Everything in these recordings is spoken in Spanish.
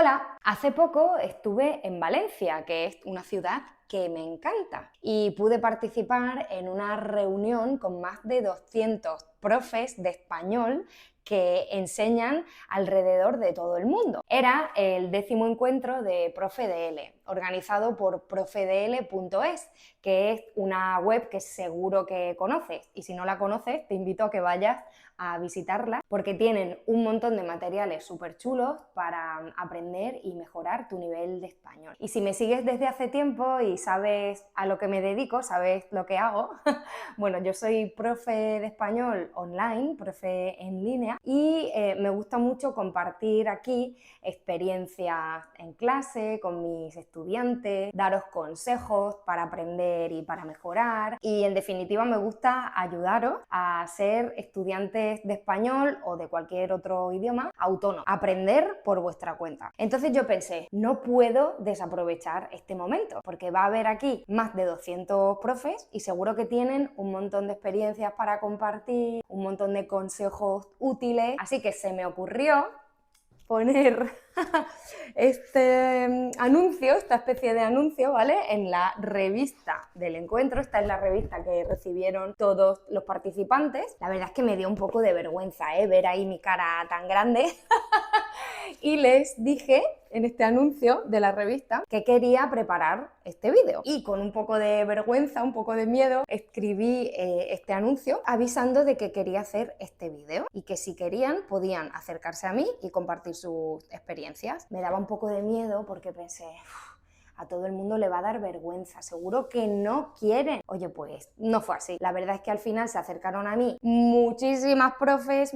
Hola, hace poco estuve en Valencia, que es una ciudad que me encanta, y pude participar en una reunión con más de 200 profes de español que enseñan alrededor de todo el mundo. Era el 10º encuentro de ProfeDL, organizado por profedl.es, que es una web que seguro que conoces, y si no la conoces te invito a que vayas a visitarla porque tienen un montón de materiales súper chulos para aprender y mejorar tu nivel de español. Y si me sigues desde hace tiempo y sabes a lo que me dedico, sabes lo que hago, bueno, yo soy profe de español online, profe en línea, y me gusta mucho compartir aquí experiencias en clase con mis estudiantes, daros consejos para aprender y para mejorar, y en definitiva me gusta ayudaros a ser estudiantes de español o de cualquier otro idioma autónomo, aprender por vuestra cuenta. Entonces yo pensé, no puedo desaprovechar este momento, porque va a haber aquí más de 200 profes y seguro que tienen un montón de experiencias para compartir, un montón de consejos útiles, así que se me ocurrió poner este anuncio, esta especie de anuncio, ¿vale? En la revista del encuentro. Esta es la revista que recibieron todos los participantes. La verdad es que me dio un poco de vergüenza, ver ahí mi cara tan grande. Y les dije en este anuncio de la revista que quería preparar este vídeo. Y con un poco de vergüenza, un poco de miedo, escribí este anuncio avisando de que quería hacer este vídeo y que si querían podían acercarse a mí y compartir sus experiencias. Me daba un poco de miedo porque pensé, a todo el mundo le va a dar vergüenza, seguro que no quieren. Oye, pues no fue así. La verdad es que al final se acercaron a mí muchísimos profes,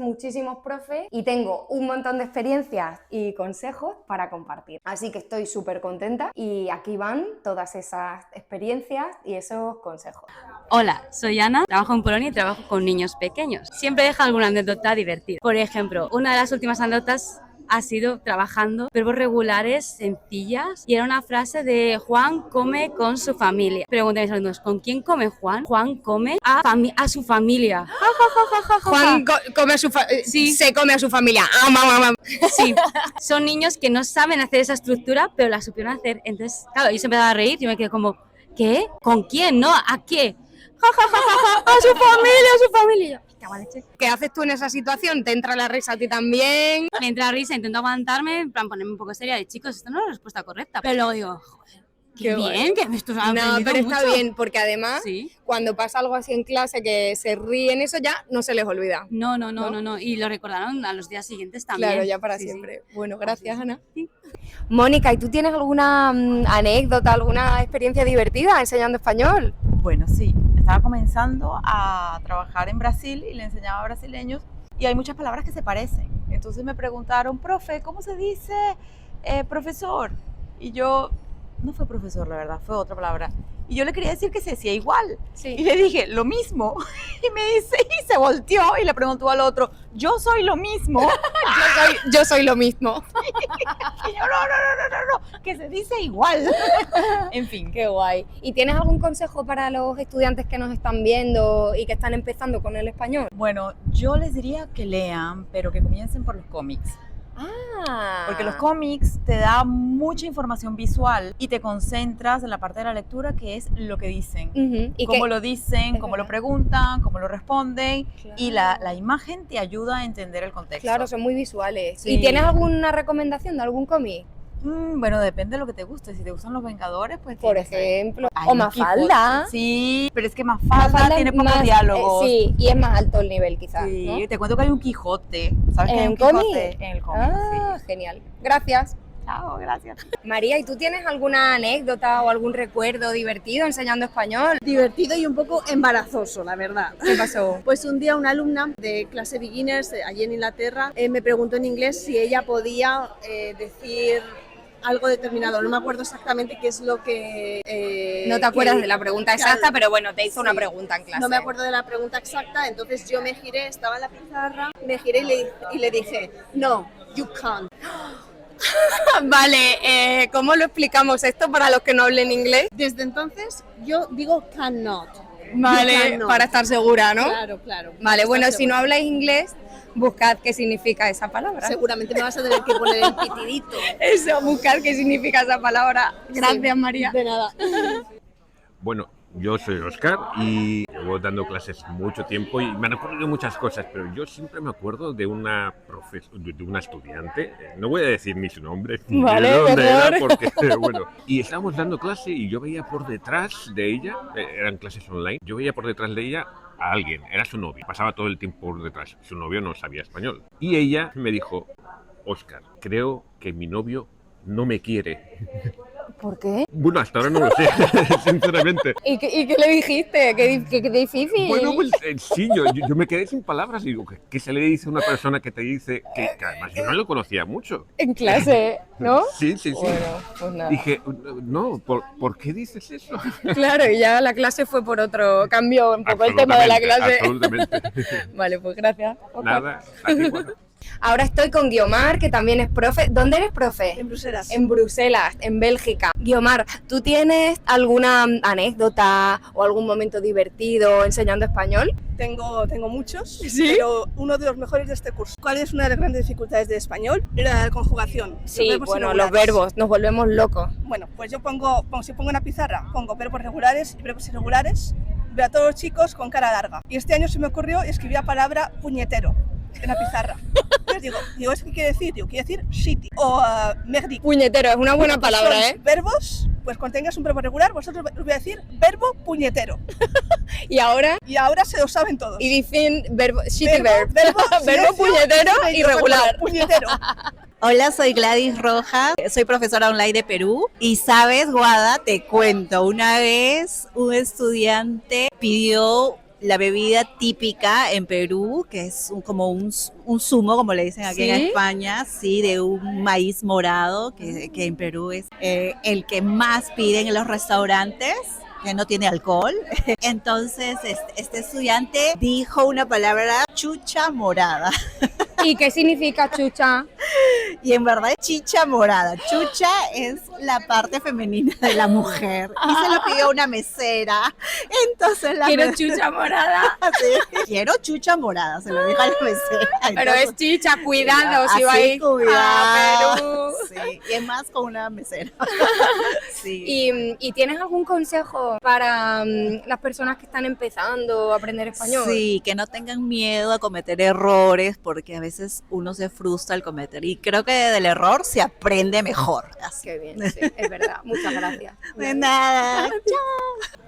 y tengo un montón de experiencias y consejos para compartir. Así que estoy súper contenta y aquí van todas esas experiencias y esos consejos. Hola, soy Ana, trabajo en Polonia y trabajo con niños pequeños. Siempre dejo alguna anécdota divertida. Por ejemplo, una de las últimas anécdotas ha sido trabajando verbos regulares sencillas y era una frase de Juan come con su familia. Pregunté a mis alumnos, ¿con quién come Juan? Juan come a su familia. Juan come a su Sí. Se come a su familia. Sí, son niños que no saben hacer esa estructura, pero la supieron hacer. Entonces, claro, ellos empezaron a reír y yo me quedé como, ¿qué? ¿Con quién? ¿No? ¿A qué? A su familia, a su familia. ¿Qué haces tú en esa situación? ¿Te entra la risa a ti también? Me entra risa, intento aguantarme, en plan ponerme un poco seria de chicos, esto no es la respuesta correcta. Pero luego digo, joder, qué bien, que esto se ha aprendido No, pero está mucho. bien, porque además, Sí. cuando pasa algo así en clase que se ríen, eso ya no se les olvida. No. Y lo recordaron a los días siguientes también. Claro, ya para Sí, siempre. sí. Bueno, gracias, Ana. Sí. Mónica, ¿y tú tienes alguna anécdota, alguna experiencia divertida enseñando español? Bueno, sí, estaba comenzando a trabajar en Brasil y le enseñaba a brasileños y hay muchas palabras que se parecen. Entonces me preguntaron, profe, ¿cómo se dice profesor? Y yo, no fue profesor, la verdad, fue otra palabra. Y yo le quería decir que se decía igual. Sí. Y le dije, lo mismo. Y me dice, y se volteó y le preguntó al otro, yo soy lo mismo. Yo soy lo mismo. Y yo, no, que se dice igual. En fin. Qué guay. ¿Y tienes algún consejo para los estudiantes que nos están viendo y que están empezando con el español? Bueno, yo les diría que lean, pero que comiencen por los cómics. Porque los cómics te dan mucha información visual y te concentras en la parte de la lectura que es lo que dicen, ¿Y cómo qué? lo dicen, Es cómo lo verdad. preguntan, cómo lo responden, Claro. y la imagen te ayuda a entender el contexto. Claro, son muy visuales. Sí. ¿Y tienes alguna recomendación de algún cómic? Bueno, depende de lo que te guste. Si te gustan los Vengadores, pues Por tienes ahí. ejemplo. Ay, O Don Mafalda. Quijote. Sí, pero es que Mafalda Mafalda tiene pocos más, diálogos. sí, y es más alto el nivel quizás, Sí, ¿no? te cuento que hay un Quijote. ¿Sabes que hay ¿En un cómic? Quijote en el cómic? Ah, genial. Gracias. Sí. Chao, gracias. María, ¿y tú tienes alguna anécdota o algún recuerdo divertido enseñando español? Divertido y un poco embarazoso, la verdad. ¿Qué pasó? Pues un día una alumna de clase beginners allí en Inglaterra me preguntó en inglés si ella podía decir algo determinado. No me acuerdo exactamente qué es lo que... No te acuerdas que- de la pregunta claro, exacta, pero bueno, te hizo una sí. pregunta en clase. No me acuerdo de la pregunta exacta, entonces yo me giré, estaba en la pizarra, me giré y le dije, no, you can't. Vale, ¿cómo lo explicamos esto para los que no hablen inglés? Desde entonces yo digo cannot. Vale, cannot. para estar segura, ¿no? Claro. Vale, Está bueno, si seguro. no habláis inglés, Buscad qué significa esa palabra. Seguramente me vas a tener que poner el pitidito. Eso, buscad qué significa esa palabra. Gracias, Sí, María. De nada. Bueno, yo soy Óscar y llevo dando clases mucho tiempo y me han ocurrido muchas cosas, pero yo siempre me acuerdo de una estudiante, no voy a decir ni su nombre, ni Vale, de dónde mejor. era, porque, bueno, y estábamos dando clase y yo veía por detrás de ella, eran clases online, yo veía por detrás de ella a alguien, era su novio, pasaba todo el tiempo por detrás, su novio no sabía español. Y ella me dijo, Óscar, creo que mi novio no me quiere. ¿Por qué? Bueno, hasta ahora no lo sé, sinceramente. ¿Y qué le dijiste? Qué difícil. Bueno, pues sí, yo me quedé sin palabras y digo, ¿qué se le dice a una persona que te dice que además yo no lo conocía mucho? En clase, ¿no? Sí. Bueno, pues nada. Dije, no, ¿por qué dices eso? Claro, y ya la clase fue por otro, cambió un poco el tema de la clase. Absolutamente. Vale, pues gracias. Oscar. Nada, a ti, bueno. Ahora estoy con Guiomar, que también es profe. ¿Dónde eres profe? En Bruselas. En Bruselas, en Bélgica. Guiomar, ¿tú tienes alguna anécdota o algún momento divertido enseñando español? Tengo muchos, pero uno de los mejores de este curso. ¿Cuál es una de las grandes dificultades de español? La conjugación. Sí, verbos bueno, irregulares. los verbos, nos volvemos locos. Bueno, pues yo pongo en una pizarra, pongo verbos regulares y verbos irregulares, veo a todos los chicos con cara larga. Y este año se me ocurrió y escribí la palabra puñetero en la pizarra. Entonces digo, ¿eso qué quiere decir? Digo, quiere decir shitty o merdi. Puñetero, es una buena palabra, Son ¿eh? verbos, pues cuando tengas un verbo regular, vosotros os voy a decir verbo puñetero. Y ahora, Y ahora se lo saben todos. y dicen verbo, shitty verb. verbo Verbo puñetero irregular. Puñetero. Hola, soy Gladys Rojas, soy profesora online de Perú y sabes, Guada, te cuento, una vez un estudiante pidió la bebida típica en Perú, que es como un zumo, como le dicen aquí en ¿Sí? España, sí, de un maíz morado, que en Perú es el que más piden en los restaurantes, que no tiene alcohol. Entonces, este estudiante dijo una palabra, chucha morada. ¿Y qué significa chucha? Y en verdad es chicha morada. Chucha es la parte femenina de la mujer. Y se lo pidió a una mesera. Entonces la Quiero mesera... chucha morada. Sí, quiero chucha morada, se lo dijo a la mesera. Pero Entonces, es chicha, cuidado, si así, va a ir cuidado. a Perú. Sí, y es más con una mesera. Sí. ¿Y tienes algún consejo para las personas que están empezando a aprender español? Sí, que no tengan miedo a cometer errores, porque a veces uno se frustra al cometer. Y creo que del error se aprende mejor. Así. Qué bien, sí, es verdad. Muchas gracias. De nada.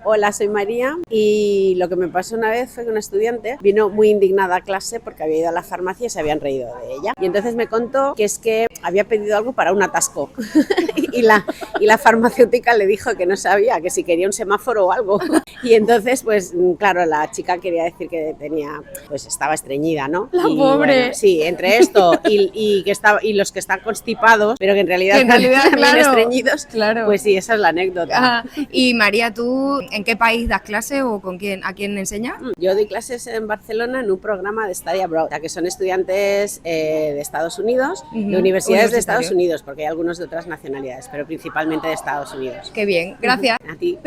Hola, soy María y lo que me pasó una vez fue que una estudiante vino muy indignada a clase porque había ido a la farmacia y se habían reído de ella. Y entonces me contó que es que había pedido algo para un atasco y la farmacéutica le dijo que no sabía, que si quería un semáforo o algo. Y entonces, pues claro, la chica quería decir que estaba estreñida, ¿no? La Y, pobre. bueno, sí, entre esto y los que están constipados, pero que en realidad, Que en realidad, también claro, estreñidos, claro. pues sí, esa es la anécdota. Ah, y María, ¿tú en qué país das clase o a quién enseñas? Yo doy clases en Barcelona en un programa de Study Abroad, o sea, que son estudiantes de Estados Unidos, Ujú, de universidades de universitario. Estados Unidos, porque hay algunos de otras nacionalidades, pero principalmente de Estados Unidos. Qué bien, gracias. A ti.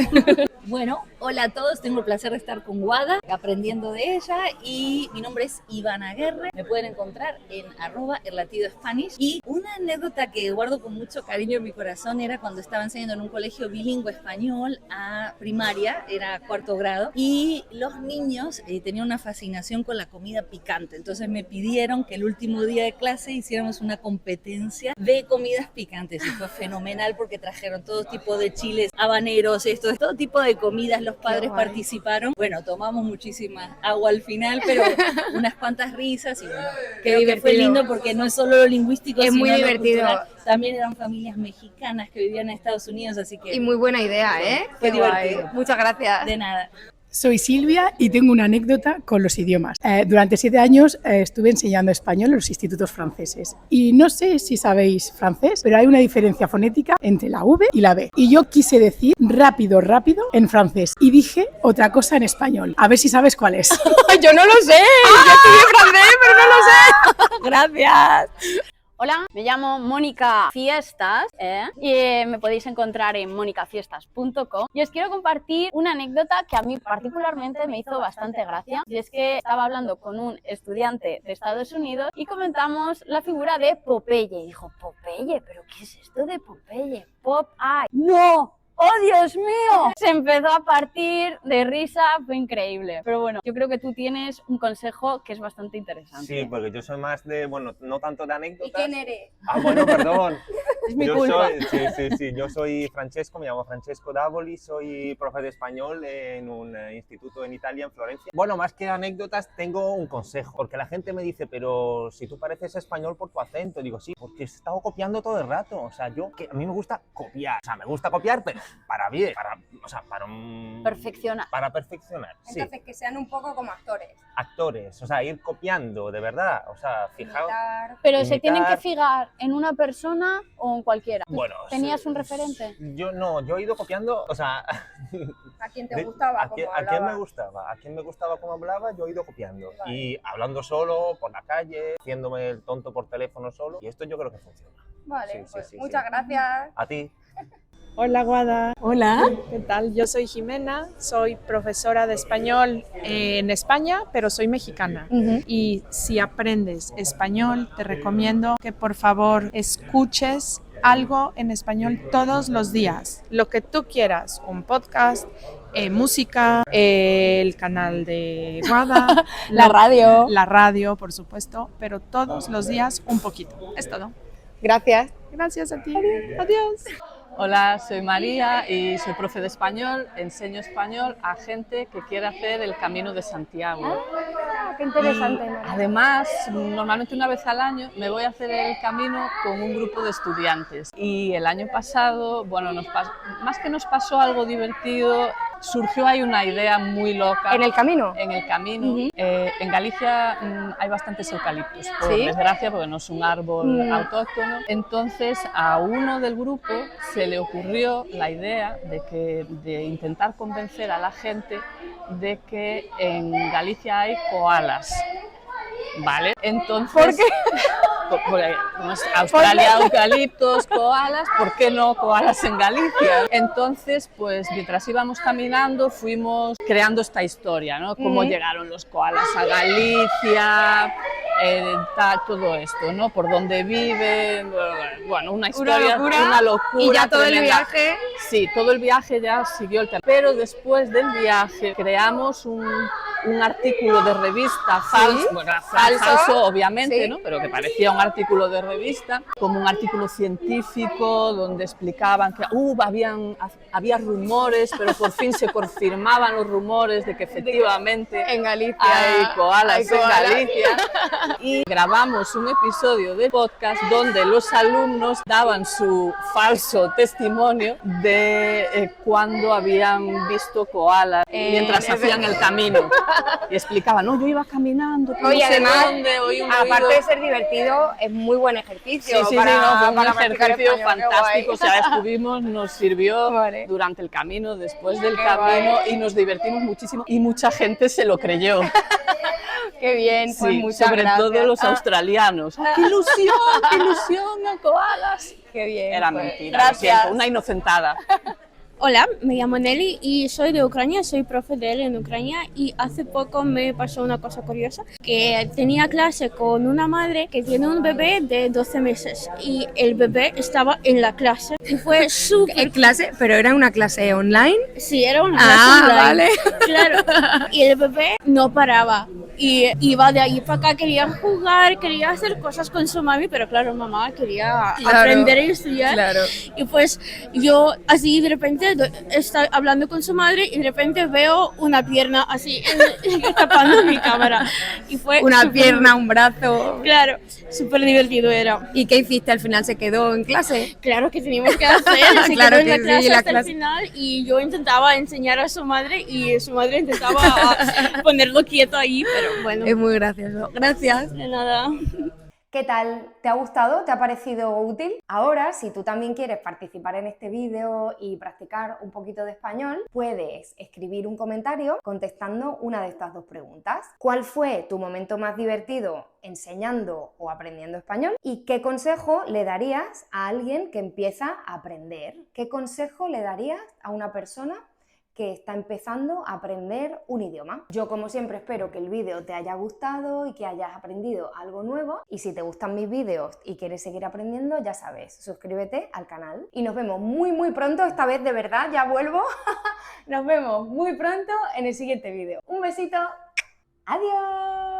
Bueno, hola a todos, tengo el placer de estar con Guada, aprendiendo de ella, y mi nombre es Ivana Aguirre. Me pueden encontrar en @erlatidospanish. Y una anécdota que guardo con mucho cariño en mi corazón era cuando estaba enseñando en un colegio bilingüe español a primaria, era 4º grado, y los niños tenían una fascinación con la comida picante. Entonces me pidieron que el último día de clase hiciéramos una competencia de comidas picantes, y fue fenomenal porque trajeron todo tipo de chiles habaneros, todo tipo de comidas, los padres guay. participaron. Bueno, tomamos muchísima agua al final, pero unas cuantas risas, y bueno, Qué creo que fue divertido. lindo porque no es solo lo lingüístico, Es sino muy lo divertido. cultural. También eran familias mexicanas que vivían en Estados Unidos, así que Y muy buena idea, ¿eh? Fue Qué guay. divertido. Muchas gracias. de nada. Soy Silvia y tengo una anécdota con los idiomas. Durante 7 años estuve enseñando español en los institutos franceses. Y no sé si sabéis francés, pero hay una diferencia fonética entre la V y la B. Y yo quise decir rápido, rápido en francés. Y dije otra cosa en español. A ver si sabes cuál es. Yo no lo sé. Yo estudié francés, pero no lo sé. Gracias. Hola, me llamo Mónica Fiestas y me podéis encontrar en monicafiestas.com y os quiero compartir una anécdota que a mí particularmente me hizo bastante gracia, y es que estaba hablando con un estudiante de Estados Unidos y comentamos la figura de Popeye. Dijo, ¿Popeye? ¿Pero qué es esto de Popeye? Popeye. ¡No! ¡Oh, Dios mío! Se empezó a partir de risa, fue increíble. Pero bueno, yo creo que tú tienes un consejo que es bastante interesante. Sí, porque yo soy más de, bueno, no tanto de anécdotas. ¿Y quién eres? Ah, bueno, perdón. Es mi culpa. Sí, yo soy Francesco, me llamo Francesco Davoli, soy profe de español en un instituto en Italia, en Florencia. Bueno, más que anécdotas, tengo un consejo, porque la gente me dice, pero si tú pareces español por tu acento, digo, sí, porque he estado copiando todo el rato, o sea, a mí me gusta copiar, o sea, me gusta copiar, pero para bien, Perfeccionar. Para perfeccionar, sí. Entonces, que sean un poco como actores. Actores, o sea, ir copiando, de verdad, o sea, fijaos. Pero ¿se tienen que fijar en una persona o en cualquiera? Bueno, ¿Tenías un referente? Yo he ido copiando, o sea... ¿A quién te gustaba? ¿A quién me gustaba? ¿A quién me gustaba cómo hablaba? Yo he ido copiando. Vale. Y hablando solo, por la calle, haciéndome el tonto por teléfono solo. Y esto yo creo que funciona. Vale, muchas gracias. A ti. Hola Guada. Hola. ¿Qué tal? Yo soy Jimena, soy profesora de español en España, pero soy mexicana. Y si aprendes español, te recomiendo que por favor escuches algo en español todos los días. Lo que tú quieras, un podcast, música, el canal de Guada, la radio. La radio, por supuesto, pero todos los días un poquito. Es todo. Gracias. Gracias a ti. Adiós. Hola, soy María y soy profe de español. Enseño español a gente que quiere hacer el Camino de Santiago. ¡Ah, qué interesante! Además, normalmente una vez al año me voy a hacer el camino con un grupo de estudiantes. Y el año pasado, bueno, más que nos pasó algo divertido, surgió ahí una idea muy loca. ¿En el camino? En el camino. En Galicia hay bastantes eucaliptos, por desgracia, porque no es un árbol autóctono. Entonces, a uno del grupo se le ocurrió la idea de intentar convencer a la gente de que en Galicia hay koalas. ¿Vale? Entonces, ¿por qué? Porque Australia, eucaliptos, koalas, ¿por qué no koalas en Galicia? Entonces, pues mientras íbamos caminando, fuimos creando esta historia, ¿no? Cómo llegaron los koalas a Galicia, todo esto, ¿no? Por dónde viven, bueno, una historia, una locura. ¿Y ya todo tremenda. El viaje? Sí, todo el viaje ya siguió el camino. Pero después del viaje creamos un artículo de revista falso, bueno, falso obviamente, ¿no? Pero que parecía un artículo de revista, como un artículo científico donde explicaban que había rumores, pero por fin se confirmaban los rumores de que efectivamente en Galicia hay koalas en Galicia. Y grabamos un episodio de podcast donde los alumnos daban su falso testimonio de cuando habían visto koalas mientras hacían el camino. Y explicaban, no, yo iba caminando, Oye, no sé además, dónde, aparte de ser divertido, es muy buen ejercicio. Sí, fue un ejercicio fantástico, o sea, estuvimos, nos sirvió durante el camino, después del camino, y nos divertimos muchísimo, y mucha gente se lo creyó. Qué bien, pues muchas sobre gracias. todo los australianos. ¡Qué ilusión, a koalas! Qué bien. Era pues, mentira, lo siento, una inocentada. Hola, me llamo Nelly y soy de Ucrania, soy profe de él en Ucrania y hace poco me pasó una cosa curiosa, que tenía clase con una madre que tiene un bebé de 12 meses y el bebé estaba en la clase y fue súper... ¿En clase? ¿Pero era una clase online? Sí, era una clase online. Vale. Claro, y el bebé no paraba y iba de ahí para acá, quería jugar, quería hacer cosas con su mami, pero claro, mamá quería aprender y estudiar. Claro. Y pues yo así de repente está hablando con su madre y de repente veo una pierna así tapando mi cámara. Y fue una pierna, un brazo. Claro, súper divertido era. ¿Y qué hiciste? ¿Al final se quedó en clase? Claro que teníamos que hacer, se claro quedó en la clase sí, hasta el final y yo intentaba enseñar a su madre y su madre intentaba ponerlo quieto ahí, pero bueno. Es muy gracioso. Gracias. De nada. ¿Qué tal? ¿Te ha gustado? ¿Te ha parecido útil? Ahora, si tú también quieres participar en este vídeo y practicar un poquito de español, puedes escribir un comentario contestando una de estas dos preguntas. ¿Cuál fue tu momento más divertido enseñando o aprendiendo español? ¿Y qué consejo le darías a alguien que empieza a aprender? ¿Qué consejo le darías a una persona que está empezando a aprender un idioma? Yo, como siempre, espero que el vídeo te haya gustado y que hayas aprendido algo nuevo, y si te gustan mis vídeos y quieres seguir aprendiendo, ya sabes, suscríbete al canal y nos vemos muy pronto, esta vez de verdad, ya vuelvo. Nos vemos muy pronto en el siguiente vídeo. Un besito, adiós.